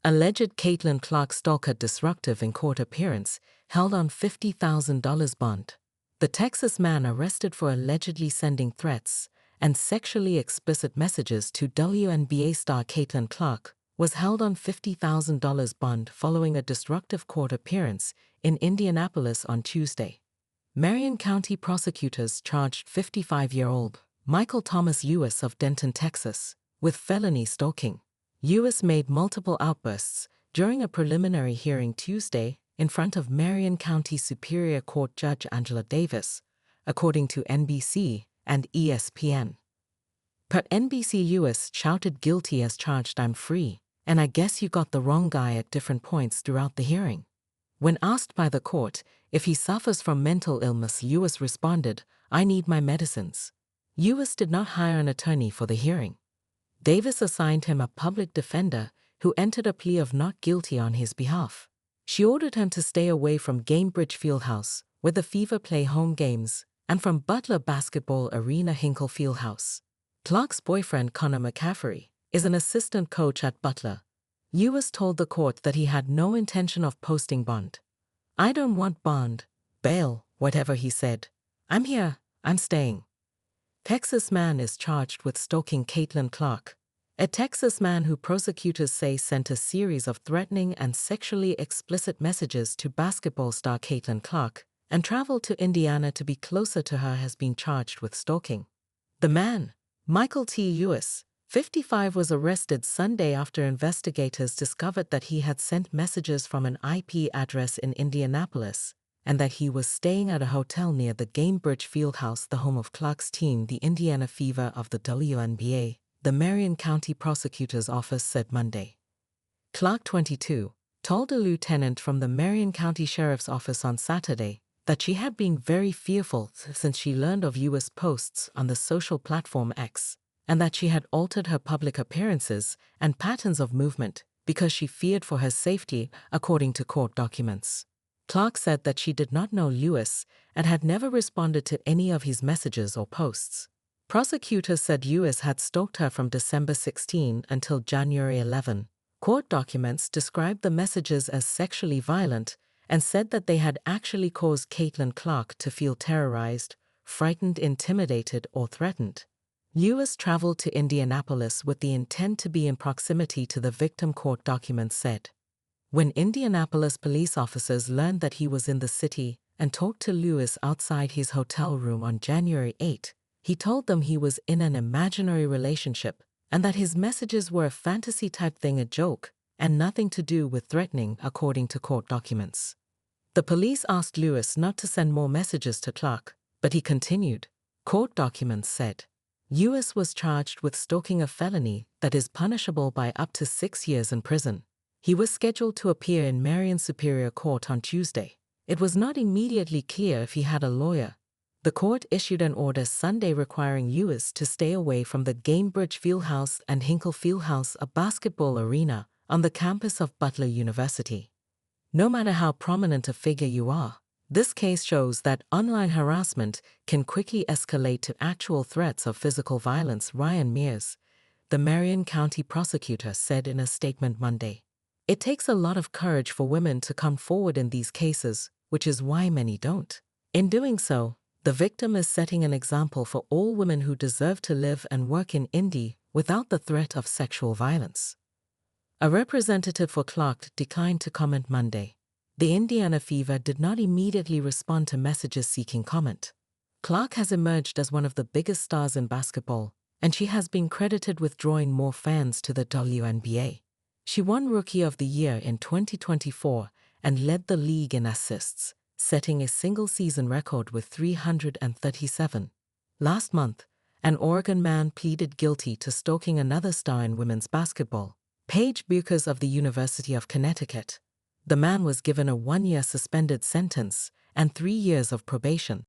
Alleged Caitlin Clark stalker disruptive in court appearance, held on $50,000 bond. The Texas man arrested for allegedly sending threats and sexually explicit messages to WNBA star Caitlin Clark was held on $50,000 bond following a disruptive court appearance in Indianapolis on Tuesday. Marion County prosecutors charged 55-year-old Michael Thomas Lewis of Denton, Texas, with felony stalking. Lewis made multiple outbursts during a preliminary hearing Tuesday in front of Marion County Superior Court Judge Angela Davis, according to NBC and ESPN. Per NBC, Lewis shouted guilty as charged, "I'm free, and I guess you got the wrong guy" at different points throughout the hearing. When asked by the court if he suffers from mental illness, Lewis responded, "I need my medicines." Lewis did not hire an attorney for the hearing. Davis assigned him a public defender who entered a plea of not guilty on his behalf. She ordered him to stay away from Gainbridge Fieldhouse, where the Fever play home games, and from Butler Basketball Arena Hinkle Fieldhouse. Clark's boyfriend, Connor McCaffrey, is an assistant coach at Butler. Lewis told the court that he had no intention of posting bond. "I don't want bond, bail, whatever," he said. "I'm here, I'm staying." Texas man is charged with stalking Caitlin Clark. A Texas man who prosecutors say sent a series of threatening and sexually explicit messages to basketball star Caitlin Clark and traveled to Indiana to be closer to her has been charged with stalking. The man, Michael T. Lewis, 55, was arrested Sunday after investigators discovered that he had sent messages from an IP address in Indianapolis and that he was staying at a hotel near the Gainbridge Fieldhouse, the home of Clark's team, the Indiana Fever of the WNBA, the Marion County Prosecutor's Office said Monday. Clark, 22, told a lieutenant from the Marion County Sheriff's Office on Saturday that she had been very fearful since she learned of U.S. posts on the social platform X, and that she had altered her public appearances and patterns of movement because she feared for her safety, according to court documents. Clark said that she did not know Lewis and had never responded to any of his messages or posts. Prosecutors said Lewis had stalked her from December 16 until January 11. Court documents described the messages as sexually violent and said that they had actually caused Caitlin Clark to feel terrorized, frightened, intimidated, or threatened. Lewis traveled to Indianapolis with the intent to be in proximity to the victim, court documents said. When Indianapolis police officers learned that he was in the city and talked to Lewis outside his hotel room on January 8, he told them he was in an imaginary relationship and that his messages were a fantasy-type thing, a joke, and nothing to do with threatening, according to court documents. The police asked Lewis not to send more messages to Clark, but he continued. Court documents said. Lewis was charged with stalking, a felony that is punishable by up to 6 years in prison. He was scheduled to appear in Marion Superior Court on Tuesday. It was not immediately clear if he had a lawyer. The court issued an order Sunday requiring Lewis to stay away from the Gainbridge Fieldhouse and Hinkle Fieldhouse, a basketball arena on the campus of Butler University. No matter how prominent a figure you are, this case shows that online harassment can quickly escalate to actual threats of physical violence, Ryan Mears, the Marion County prosecutor, said in a statement Monday. It takes a lot of courage for women to come forward in these cases, which is why many don't. In doing so, the victim is setting an example for all women who deserve to live and work in Indy without the threat of sexual violence. A representative for Clark declined to comment Monday. The Indiana Fever did not immediately respond to messages seeking comment. Clark has emerged as one of the biggest stars in basketball, and she has been credited with drawing more fans to the WNBA. She won Rookie of the Year in 2024 and led the league in assists, setting a single-season record with 337. Last month, an Oregon man pleaded guilty to stalking another star in women's basketball, Paige Bueckers of the University of Connecticut. The man was given a 1-year suspended sentence and 3 years of probation.